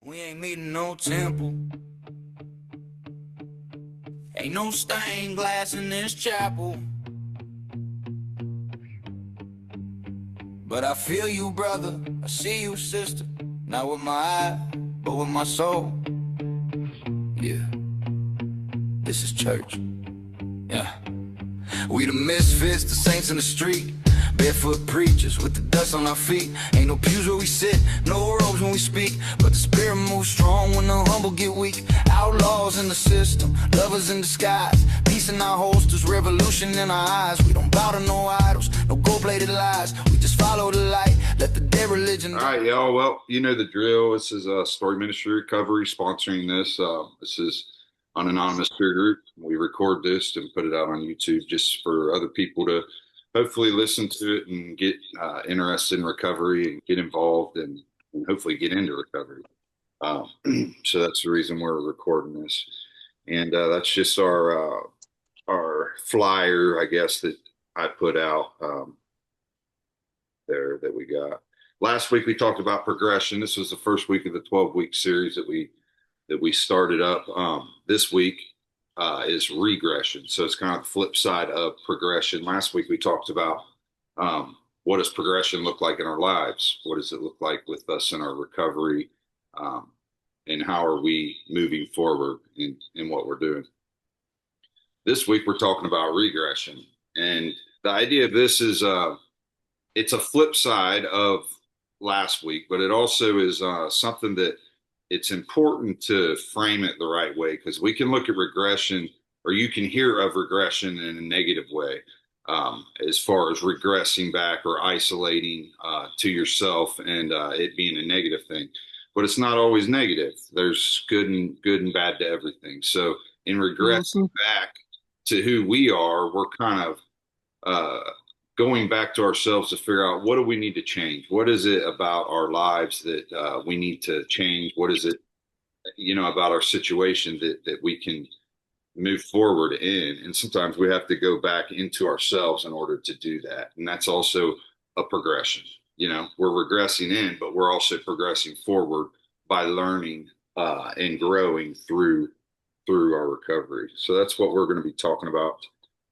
We ain't meeting no temple. Ain't no stained glass in this chapel. But I feel you, brother. I see you, sister. Not with my eye, but with my soul. Yeah, this is church. Yeah. We the misfits, the saints in the street. Barefoot preachers with the dust on our feet. Ain't no pews where we sit, no robes when we speak. But the spirit moves strong when the humble get weak. Outlaws in the system, lovers in disguise. Peace in our holsters, revolution in our eyes. We don't bow to no idols, no gold-plated lies. We just follow the light, let the dead religion. All right, y'all. Well, you know the drill. This is Storied Ministry Recovery sponsoring this. This is Unanonymous Peer Group. We record this and put it out on YouTube just for other people to hopefully listen to it and get interested in recovery and get involved and hopefully get into recovery. So that's the reason we're recording this. And that's just our flyer, I guess, that I put out there that we got. Last week we talked about progression. This was the first week of the 12-week series that we started up. This week is regression. So it's kind of the flip side of progression. Last week we talked about what does progression look like in our lives? What does it look like with us in our recovery? And how are we moving forward in what we're doing? This week we're talking about regression. And the idea of this is it's a flip side of last week, but it also is something that it's important to frame it the right way, because we can look at regression, or you can hear of regression in a negative way, as far as regressing back or isolating to yourself and it being a negative thing. But it's not always negative. There's good and bad to everything. So in regressing back to who we are, we're kind of going back to ourselves to figure out, what do we need to change? What is it about our lives that we need to change? What is it, about our situation that we can move forward in? And sometimes we have to go back into ourselves in order to do that. And that's also a progression. We're regressing in, but we're also progressing forward by learning and growing through our recovery. So that's what we're going to be talking about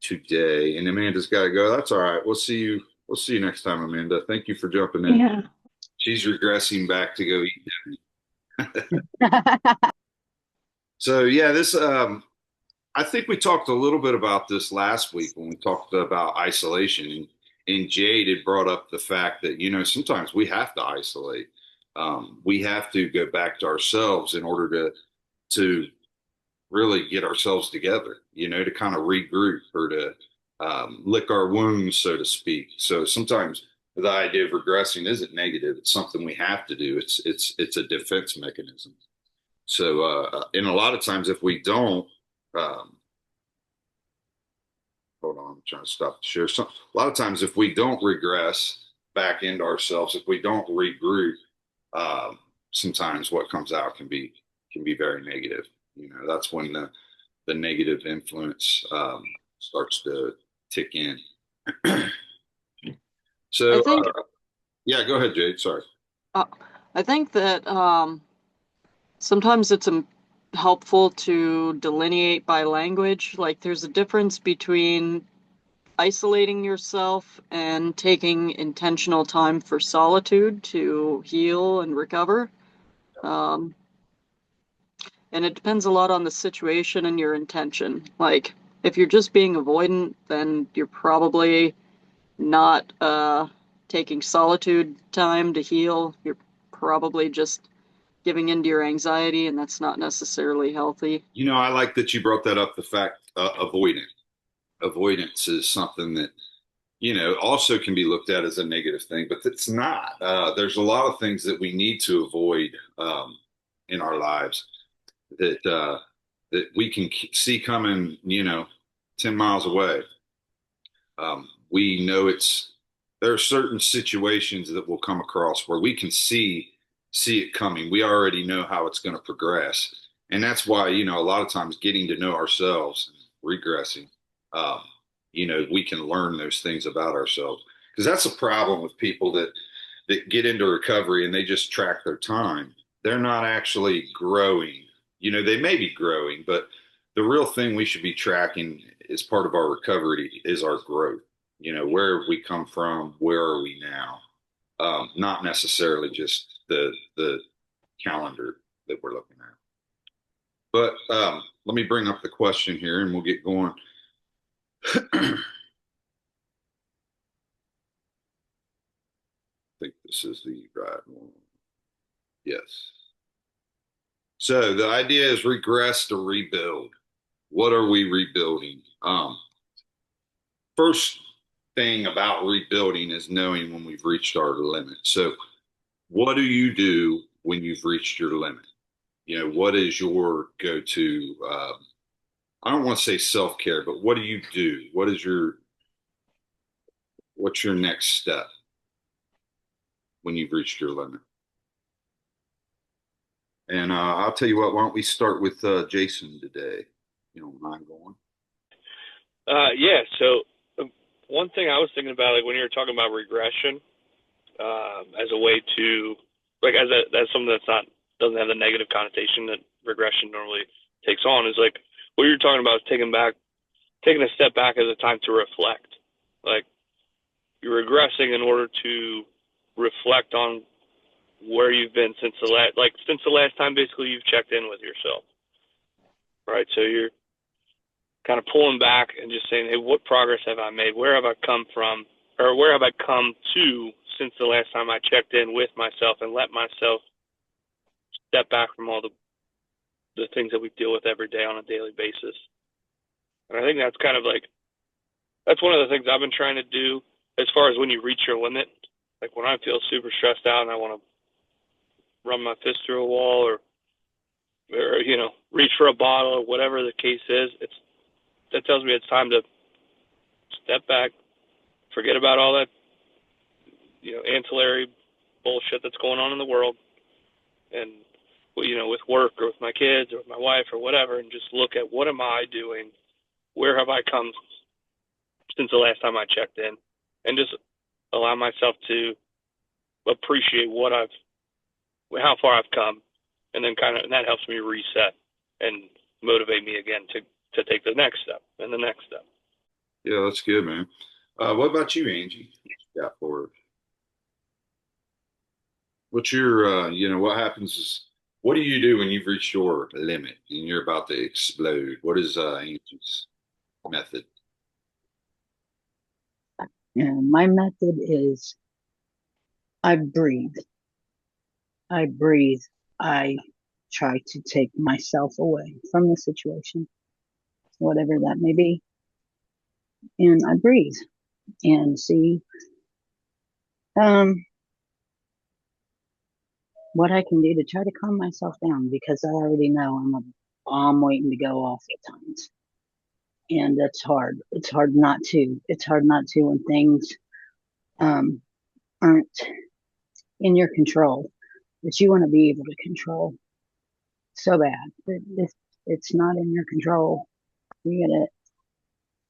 today. And Amanda's got to go. That's all right. We'll see you next time, Amanda. Thank you for jumping in. Yeah. She's regressing back to go eat. So yeah, this I think we talked a little bit about this last week when we talked about isolation, and Jade had brought up the fact that sometimes we have to isolate. We have to go back to ourselves in order to really get ourselves together, to kind of regroup or to lick our wounds, so to speak. So sometimes the idea of regressing isn't negative. It's something we have to do. It's a defense mechanism. So, and a lot of times if we don't, hold on, I'm trying to stop the share. A lot of times if we don't regress back into ourselves, if we don't regroup, sometimes what comes out can be very negative. That's when the negative influence starts to tick in. So, yeah, go ahead, Jade. Sorry. I think that sometimes it's helpful to delineate by language. Like, there's a difference between isolating yourself and taking intentional time for solitude to heal and recover. And it depends a lot on the situation and your intention. Like, if you're just being avoidant, then you're probably not taking solitude time to heal. You're probably just giving into your anxiety, and that's not necessarily healthy. I like that you brought that up, the fact avoidance is something that also can be looked at as a negative thing, but it's not. There's a lot of things that we need to avoid in our lives that we can see coming 10 miles away. We know there are certain situations that will come across where we can see it coming. We already know how it's going to progress. And that's why, a lot of times getting to know ourselves, regressing, we can learn those things about ourselves. Because that's a problem with people that get into recovery and they just track their time. they're not actually growing. They may be growing, but the real thing we should be tracking as part of our recovery is our growth. Where have we come from? Where are we now? Not necessarily just the calendar that we're looking at. But let me bring up the question here and we'll get going. I think this is the right one. Yes. So the idea is regress to rebuild. What are we rebuilding? First thing about rebuilding is knowing when we've reached our limit. So what do you do when you've reached your limit? What is your go-to? I don't want to say self-care, but what do you do? What's your next step when you've reached your limit? And I'll tell you what, why don't we start with Jason today? You don't mind going? Yeah. So one thing I was thinking about, like when you were talking about regression, as a way to, like, as something doesn't have the negative connotation that regression normally takes on, is like what you're talking about is taking a step back as a time to reflect. Like you're regressing in order to reflect on where you've been since the last time basically you've checked in with yourself. Right. So you're kind of pulling back and just saying, hey, what progress have I made? Where have I come from? Or where have I come to since the last time I checked in with myself and let myself step back from all the things that we deal with every day on a daily basis. And I think that's kind of like, that's one of the things I've been trying to do as far as when you reach your limit. Like when I feel super stressed out and I want to run my fist through a wall or reach for a bottle or whatever the case is, that tells me it's time to step back, forget about all that, ancillary bullshit that's going on in the world, and with work or with my kids or with my wife or whatever, and just look at what am I doing, where have I come since the last time I checked in, and just allow myself to appreciate how far I've come, and then and that helps me reset and motivate me again to take the next step and the next step. Yeah, that's good, man. What about you, Angie? Yeah, for what's your, what happens is, what do you do when you've reached your limit and you're about to explode? What is Angie's method? Yeah, my method is I breathe. I breathe. I try to take myself away from the situation, whatever that may be. And I breathe and see what I can do to try to calm myself down, because I already know I'm a bomb waiting to go off at times. And that's hard. It's hard not to. It's hard not to when things aren't in your control, that you want to be able to control so bad. But it's not in your control. You gotta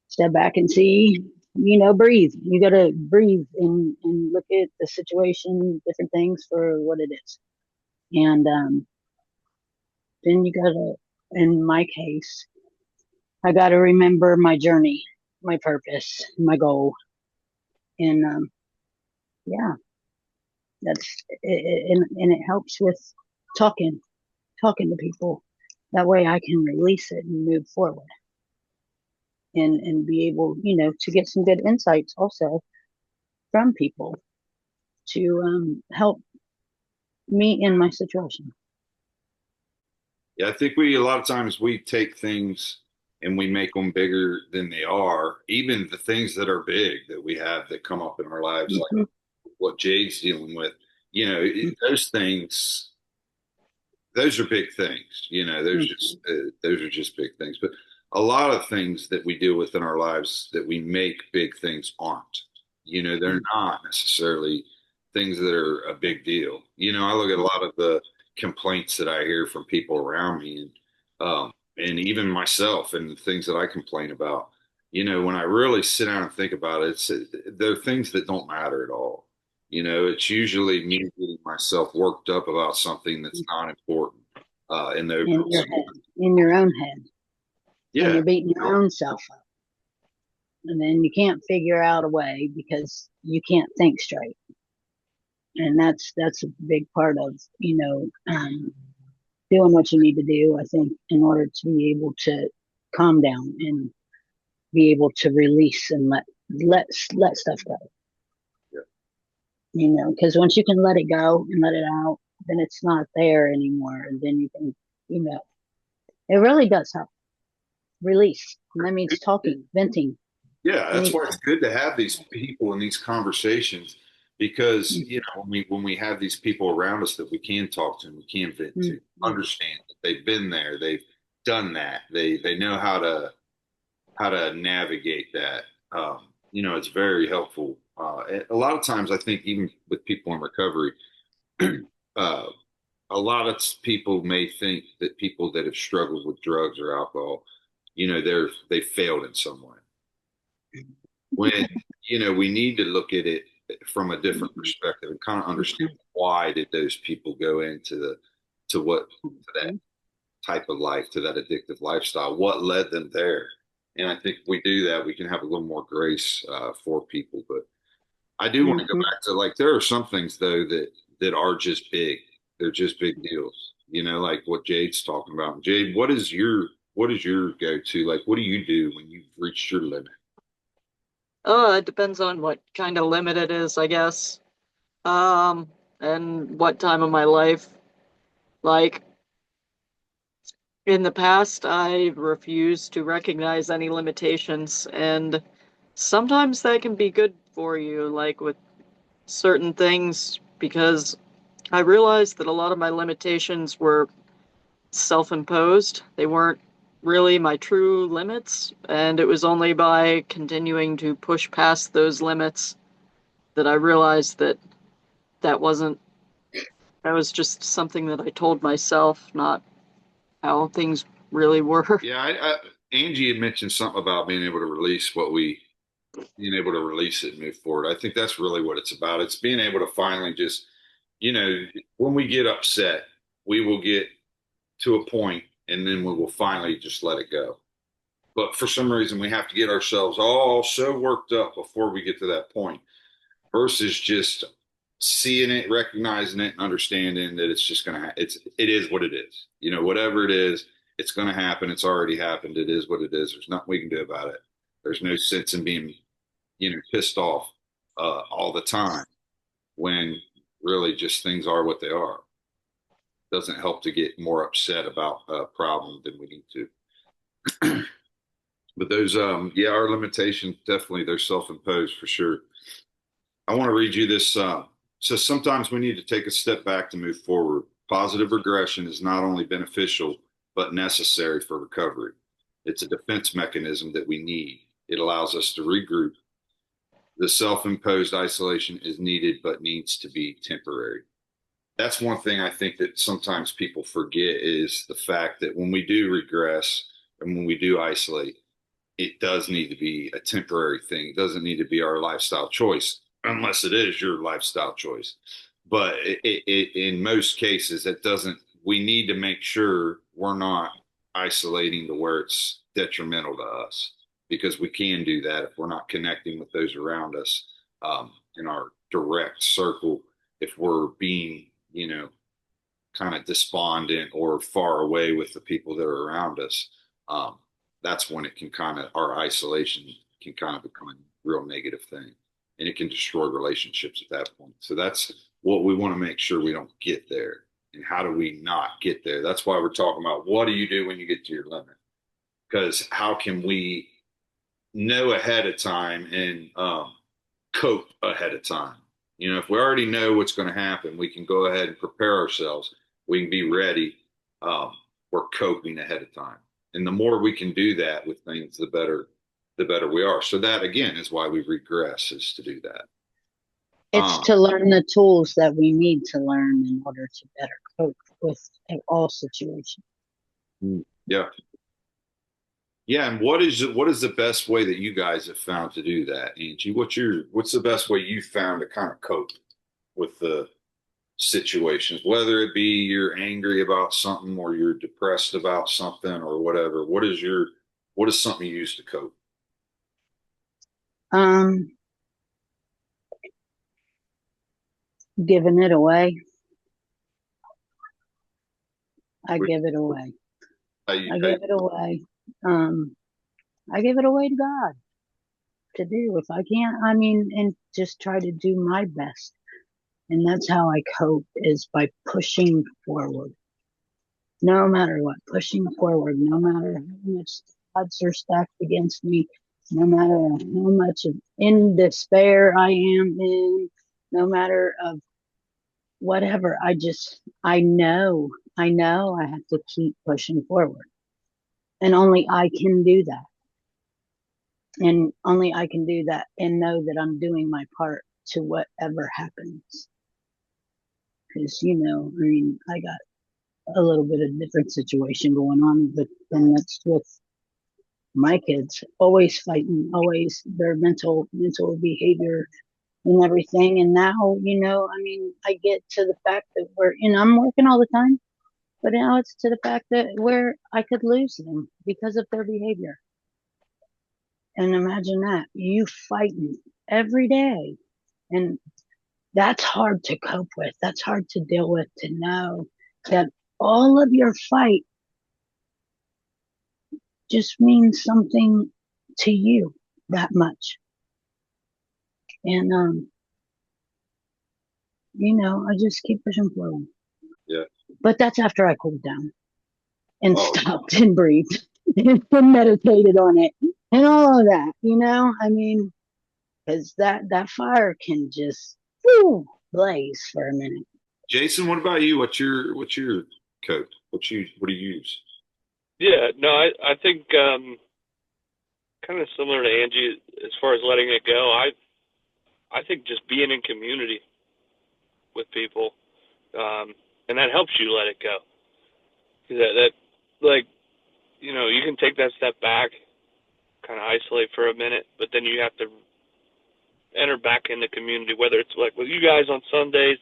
step back and see, breathe. You gotta breathe and look at the situation, different things for what it is. And then you gotta, in my case, I gotta remember my journey, my purpose, my goal. And yeah, that's it, and it helps with talking to people. That way I can release it and move forward. And be able, to get some good insights also from people to help me in my situation. Yeah, I think a lot of times we take things and we make them bigger than they are. Even the things that are big that we have that come up in our lives, Mm-hmm. like what Jade's dealing with, those things, those are big things. Those are just big things. But a lot of things that we deal with in our lives that we make big things aren't. They're not necessarily things that are a big deal. I look at a lot of the complaints that I hear from people around me, and even myself, and the things that I complain about. When I really sit down and think about it, they're things that don't matter at all. It's usually me getting myself worked up about something that's not important in the In overall your scheme. head, in your own head, and Yeah, you're beating your own self up. And then you can't figure out a way because you can't think straight. And that's a big part of, doing what you need to do, I think, in order to be able to calm down and be able to release and let stuff go. yeah. Because once you can let it go and let it out, then it's not there anymore. And then you can, it really does help release. And that means talking, venting, Yeah, that's why anything. it's good to have these people and these conversations because Mm-hmm. when we have these people around us that we can talk to and we can vent to, Mm-hmm. understand that they've been there, they've done that, they know how to navigate that. It's very helpful. A lot of times, I think even with people in recovery, uh, a lot of people may think that people that have struggled with drugs or alcohol, they failed in some way when we need to look at it from a different perspective and kind of understand why did those people go into the to what to that type of life, to that addictive lifestyle, what led them there. And I think if we do that, we can have a little more grace for people. But I do want to go Mm-hmm. back to, like, there are some things though that are just big. They're just big deals, like what Jade's talking about. Jade, what is your go-to? Like, what do you do when you've reached your limit? It depends on what kind of limit it is, I guess. And what time of my life. Like, in the past, I refused to recognize any limitations, and sometimes that can be good for you, like with certain things, because I realized that a lot of my limitations were self-imposed. They weren't really my true limits, and it was only by continuing to push past those limits that I realized that that wasn't, that was just something that I told myself, not how things really were. Yeah, Angie had mentioned something about being able to release it and move forward. I think that's really what it's about. It's being able to finally just, when we get upset, we will get to a point and then we will finally just let it go. But for some reason, we have to get ourselves all so worked up before we get to that point versus just seeing it, recognizing it, and understanding that it's just it is what it is. Whatever it is, it's going to happen. It's already happened. It is what it is. There's nothing we can do about it. There's no sense in being, pissed off all the time when really just things are what they are. Doesn't help to get more upset about a problem than we need to. But those, yeah, our limitations definitely they're self-imposed for sure. I want to read you this. So sometimes we need to take a step back to move forward. Positive regression is not only beneficial, but necessary for recovery. It's a defense mechanism that we need. It allows us to regroup. The self imposed isolation is needed, but needs to be temporary. That's one thing I think that sometimes people forget is the fact that when we do regress and when we do isolate, it does need to be a temporary thing. It doesn't need to be our lifestyle choice unless it is your lifestyle choice. But in most cases, it doesn't. We need to make sure we're not isolating to where it's detrimental to us because we can do that if we're not connecting with those around us in our direct circle. If we're being, kind of despondent or far away with the people that are around us, um, that's when it can our isolation can kind of become a real negative thing and it can destroy relationships at that point. So that's what we want to make sure we don't get there. And how do we not get there? That's why we're talking about what do you do when you get to your limit? Because how can we know ahead of time and cope ahead of time? If we already know what's going to happen, we can go ahead and prepare ourselves. We can be ready. We're coping ahead of time. And the more we can do that with things, the better we are. So that again is why we regress, is to do that. It's to learn the tools that we need to learn in order to better cope with all situations. Yeah. Yeah. And what is the best way that you guys have found to do that, Angie? What's the best way you found to kind of cope? with the situations, whether it be you're angry about something or you're depressed about something or whatever. What is something you use to cope? Giving it away. I give it away. I give it away. I give it away to God to do if I can't. I mean, and just try to do my best. And that's how I cope, is by pushing forward. No matter what, pushing forward, no matter how much odds are stacked against me, no matter how much in despair I am in, no matter of whatever, I know I have to keep pushing forward. And only I can do that. And only I can do that and know that I'm doing my part to whatever happens. Because, I mean, I got a little bit of different situation going on, but then that's with my kids, always fighting, always their mental behavior and everything. And now, I mean, I get to the fact that I'm working all the time, but now it's to the fact that where I could lose them because of their behavior. And imagine that, you fighting every day. And that's hard to cope with. That's hard to deal with, to know that all of your fight just means something to you that much. And, I just keep pushing forward. Yeah. But that's after I cooled down and stopped and breathed and meditated on it and all of that, I mean, because that fire can just blaze for a minute. Jason, what about you? What's your coat? What do you use? Yeah, no, I think kind of similar to Angie as far as letting it go. I think just being in community with people, and that helps you let it go. That like, you can take that step back, kind of isolate for a minute, but then you have to enter back in the community, whether it's like with you guys on Sundays,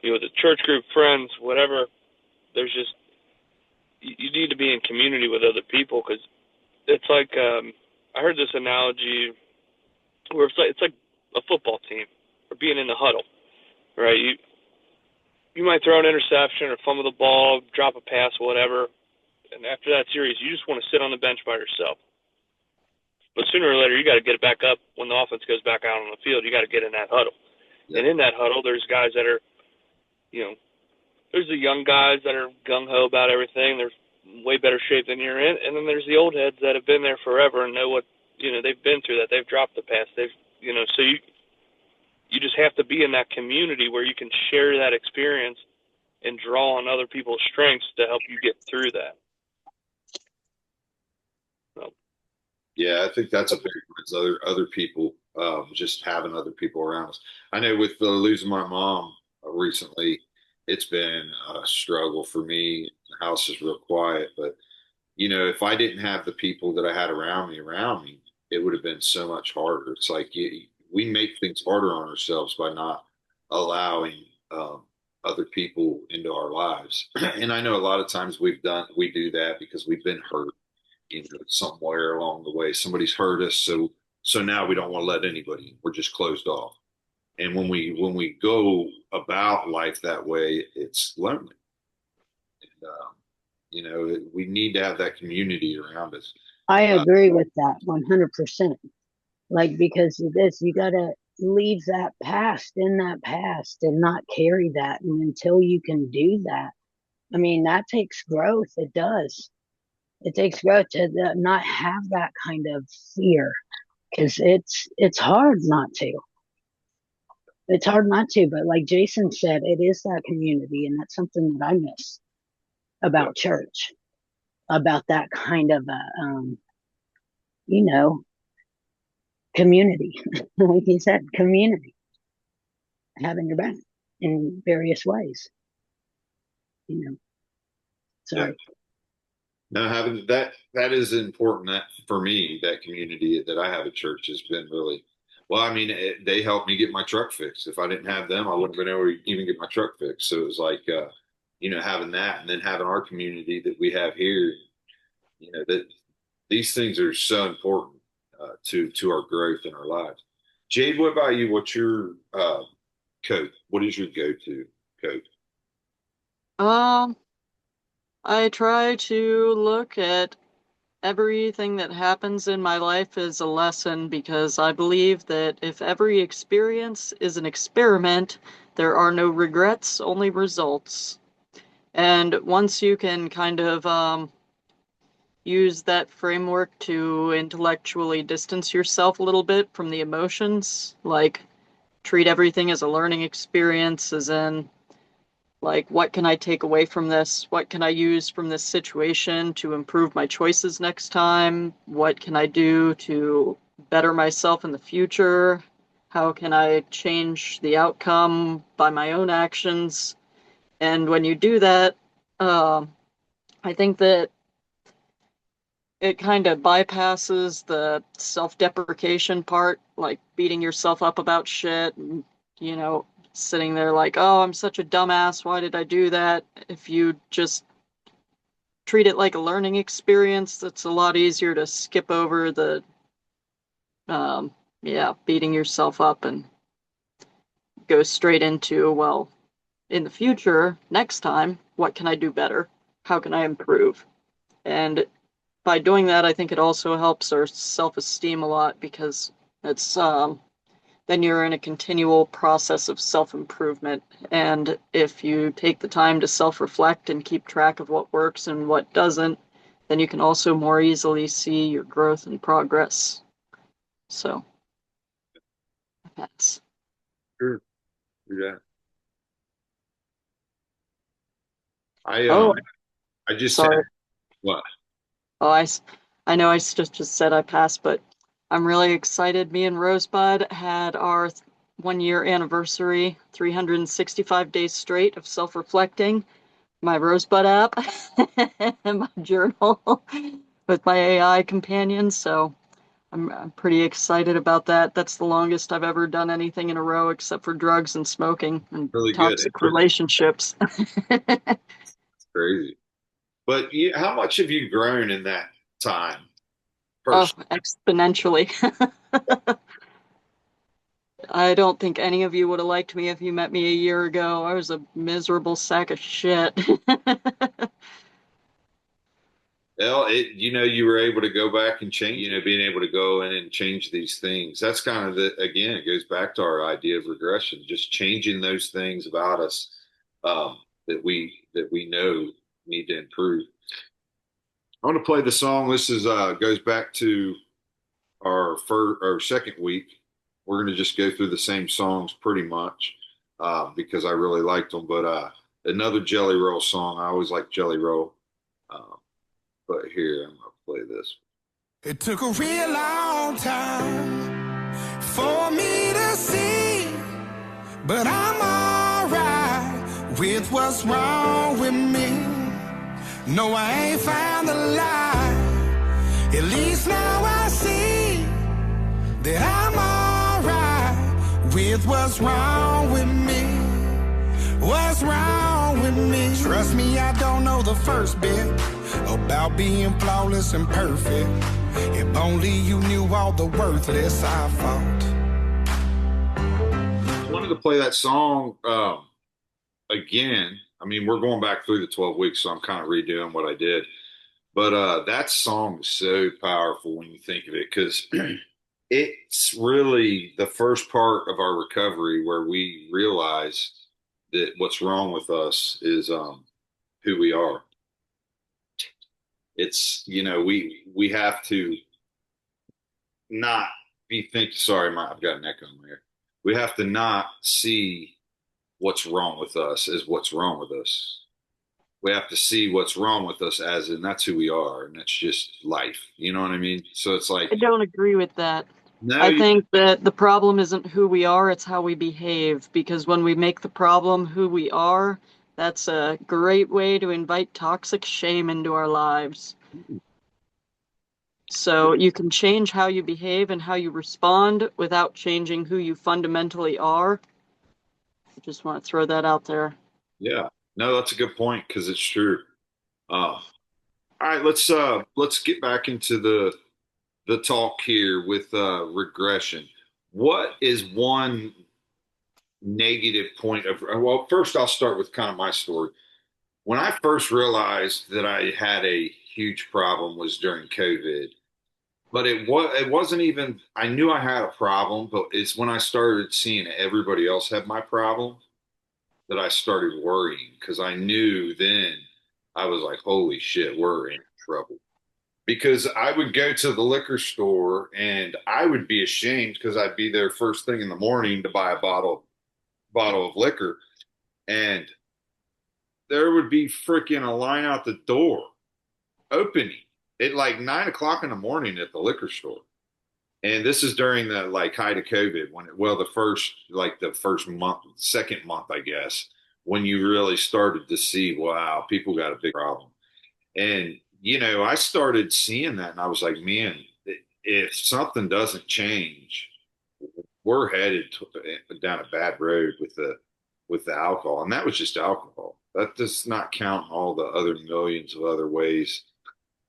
the church group, friends, whatever. There's just, you need to be in community with other people, because it's like, I heard this analogy where it's like a football team or being in the huddle, right? You might throw an interception or fumble the ball, drop a pass, whatever, and after that series, you just want to sit on the bench by yourself. But sooner or later, you got to get it back up when the offense goes back out on the field. You got to get in that huddle. Yeah. And in that huddle, there's guys that are, there's the young guys that are gung-ho about everything. They're way better shape than you're in. And then there's the old heads that have been there forever and know what, they've been through that. They've dropped the pass. So you just have to be in that community where you can share that experience and draw on other people's strengths to help you get through that. So. Yeah, I think that's a big one. Other people, just having other people around us. I know with losing my mom recently, it's been a struggle for me. The house is real quiet, but if I didn't have the people that I had around me, it would have been so much harder. It's like we make things harder on ourselves by not allowing other people into our lives. And I know a lot of times we do that because we've been hurt, somewhere along the way. Somebody's hurt us, so now we don't want to let anybody in. We're just closed off. And when we go about life that way, it's lonely. And, we need to have that community around us. I agree with that 100%. Like, because of this, you got to leave that past in that past and not carry that. And until you can do that, I mean, that takes growth. It does. It takes growth to not have that kind of fear, because it's hard not to. It's hard not to, but like Jason said, it is that community, and that's something that I miss about church, about that kind of community. Like he said, community, having your back in various ways. So. Yeah. Now, having that is important. That for me, that community that I have at church has been really Well, I mean, they helped me get my truck fixed. If I didn't have them, I wouldn't have been able to even get my truck fixed. So it was like, having that, and then having our community that we have here, that these things are so important to our growth in our lives. Jade, what about you? What's your code? What is your go-to code? Um, I try to look at everything that happens in my life as a lesson because I believe that if every experience is an experiment, there are no regrets, only results. And once you can kind of use that framework to intellectually distance yourself a little bit from the emotions, like treat everything as a learning experience, as in, like, what can I take away from this? What can I use from this situation to improve my choices next time? What can I do to better myself in the future? How can I change the outcome by my own actions? And when you do that, I think that it kind of bypasses the self-deprecation part, like beating yourself up about shit and, sitting there like, oh, I'm such a dumbass. Why did I do that? If you just treat it like a learning experience, it's a lot easier to skip over the, beating yourself up and go straight into, well, in the future, next time, what can I do better? How can I improve? And by doing that, I think it also helps our self-esteem a lot because it's then you're in a continual process of self-improvement. And if you take the time to self-reflect and keep track of what works and what doesn't, then you can also more easily see your growth and progress. So that's Sure. Yeah. I oh, I just had sorry. what? Oh, I know I just said I passed, but I'm really excited. Me and Rosebud had our 1 year anniversary, 365 days straight of self-reflecting. My Rosebud app and my journal with my AI companion. So I'm pretty excited about that. That's the longest I've ever done anything in a row except for drugs and smoking and Really good. toxic relationships. It's crazy. But how much have you grown in that time? Oh, Personally, exponentially. I don't think any of you would have liked me if you met me a year ago. I was a miserable sack of shit. well, you were able to go back and change, being able to go in and change these things. That's kind of again, it goes back to our idea of regression, just changing those things about us that we know need to improve. I want to play the song. This is goes back to our second week. We're going to just go through the same songs pretty much because I really liked them. But another Jelly Roll song. I always like Jelly Roll. Um, but here, I'm going to play this. It took a real long time for me to see, but I'm alright with what's wrong with me. No, I ain't found the light. At least now I see that I'm alright with what's wrong with me. What's wrong with me? Trust me, I don't know the first bit about being flawless and perfect. If only you knew all the worthless I fought. I wanted to play that song again. I mean, we're going back through the 12 weeks, so I'm kind of redoing what I did. But that song is so powerful when you think of it because it's really the first part of our recovery where we realize that what's wrong with us is who we are. It's we have to not be thinking. Sorry, I've got an echo in my ear. We have to not see what's wrong with us as what's wrong with us. We have to see what's wrong with us as in that's who we are, and that's just life. You know what I mean? So it's like I don't agree with that. no, I think that the problem isn't who we are, it's how we behave. Because when we make the problem who we are, that's a great way to invite toxic shame into our lives. So you can change how you behave and how you respond without changing who you fundamentally are. I just want to throw that out there. Yeah. No, that's a good point because it's true. All right, let's get back into the talk here with regression. What is one negative point of, well, first I'll start with kind of my story. When I first realized that I had a huge problem was during COVID, but it wasn't even, I knew I had a problem, but it's when I started seeing everybody else have my problem that I started worrying because I knew then I was like, holy shit, we're in trouble. Because I would go to the liquor store and I would be ashamed because I'd be there first thing in the morning to buy a bottle of liquor, and there would be freaking a line out the door opening at like 9 o'clock in the morning at the liquor store. And this is during the like height of COVID when well the first month, second month, I guess, when you really started to see, wow, people got a big problem. And I started seeing that and I was like, man, if something doesn't change, we're headed down a bad road with the alcohol. And that was just alcohol. That does not count all the other millions of other ways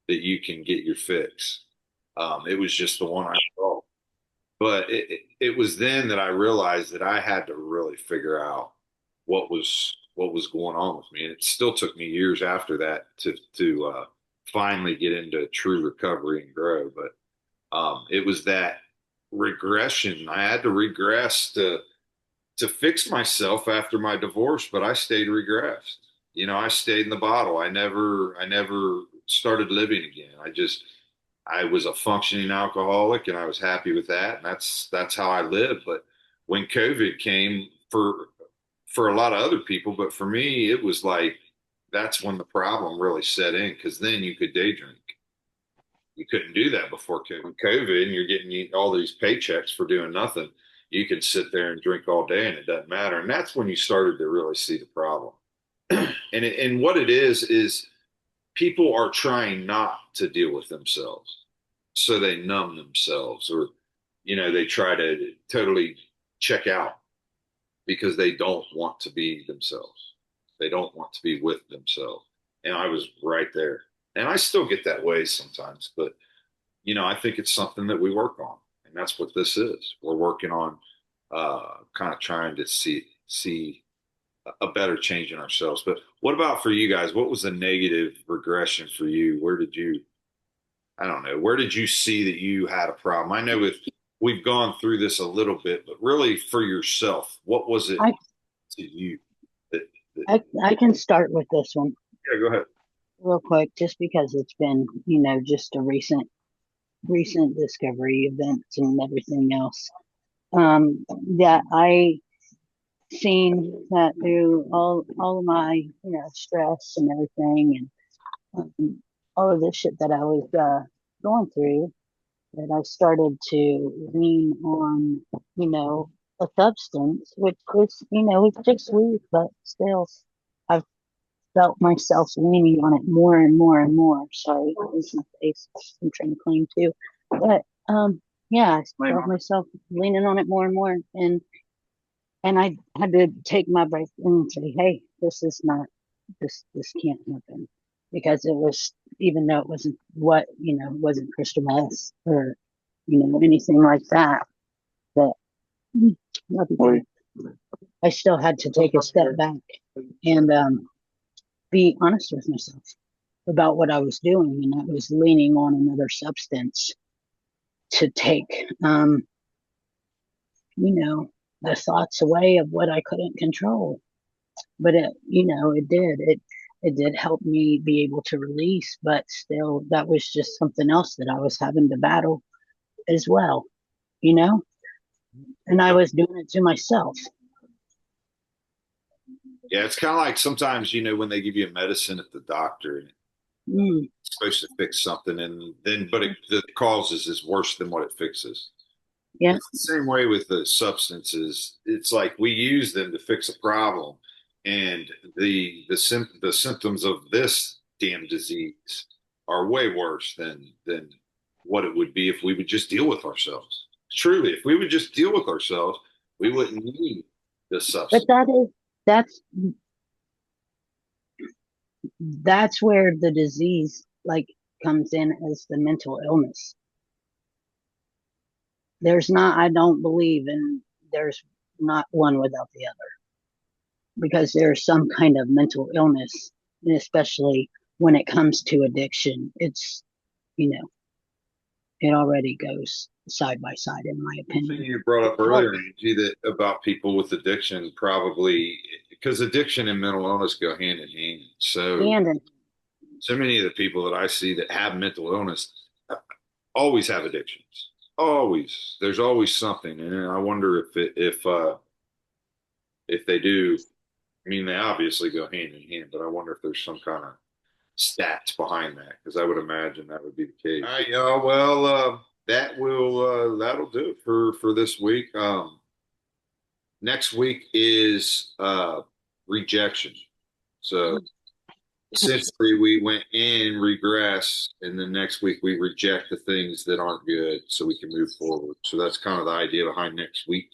that you can get your fix. It was just the one I saw. But it was then that I realized that I had to really figure out what was going on with me, and it still took me years after that to finally get into true recovery and grow. But it was that regression. I had to regress to fix myself after my divorce, but I stayed regressed. I stayed in the bottle. I never started living again. I was a functioning alcoholic and I was happy with that. And that's how I lived. But when COVID came for a lot of other people, but for me, it was like that's when the problem really set in because then you could day drink. You couldn't do that before COVID, and you're getting all these paychecks for doing nothing. You can sit there and drink all day and it doesn't matter. And that's when you started to really see the problem. And what it is people are trying not to deal with themselves. So they numb themselves or, they try to totally check out because they don't want to be themselves. They don't want to be with themselves. And I was right there. And I still get that way sometimes, but I think it's something that we work on. And that's what this is. We're working on kind of trying to see a better change in ourselves. But what about for you guys? What was the negative regression for you? I don't know, where did you see that you had a problem? I know we've gone through this a little bit, but really for yourself, what was it to you I can start with this one yeah, go ahead. real quick, just because it's been, just a recent discovery events and everything else. That I seen that through all of my, stress and everything and all of this shit that I was going through, that I started to lean on, a substance, which was, it's just sweet, but still, I've felt myself leaning on it more and more and more. Sorry, it's my face. I'm trying to clean too, but yeah, I felt myself leaning on it more and more, and I had to take my break and say, hey, this is not this can't happen, because it was, even though it wasn't wasn't crystal meth or anything like that, that I still had to take a step back and be honest with myself about what I was doing, and I was leaning on another substance to take the thoughts away of what I couldn't control. But it did help me be able to release, but still that was just something else that I was having to battle as well, and I was doing it to myself. Yeah, it's kind of like sometimes, when they give you a medicine at the doctor and it's supposed to fix something, and then, but the causes is worse than what it fixes. Yeah. It's the same way with the substances. It's like we use them to fix a problem, and the symptoms of this damn disease are way worse than what it would be if we would just deal with ourselves. Truly, if we would just deal with ourselves, we wouldn't need this But substance. that's where the disease like comes in as the mental illness. I don't believe in there's not one without the other, because there's some kind of mental illness, and especially when it comes to addiction, it's, you know, it already goes side by side, in my Thing opinion. you brought up earlier, Angie, that about people with addiction, probably because addiction and mental illness go hand in hand. And So many of the people that I see that have mental illness always have addictions. Always, there's always something, and I wonder if they do. I mean, they obviously go hand in hand, but I wonder if there's some kind of stats behind that, because I would imagine that would be the case. All right, y'all. Well, that'll do it for this week. Next week is rejection. So essentially, we went in regress, and then next week we reject the things that aren't good, so we can move forward. So that's kind of the idea behind next week.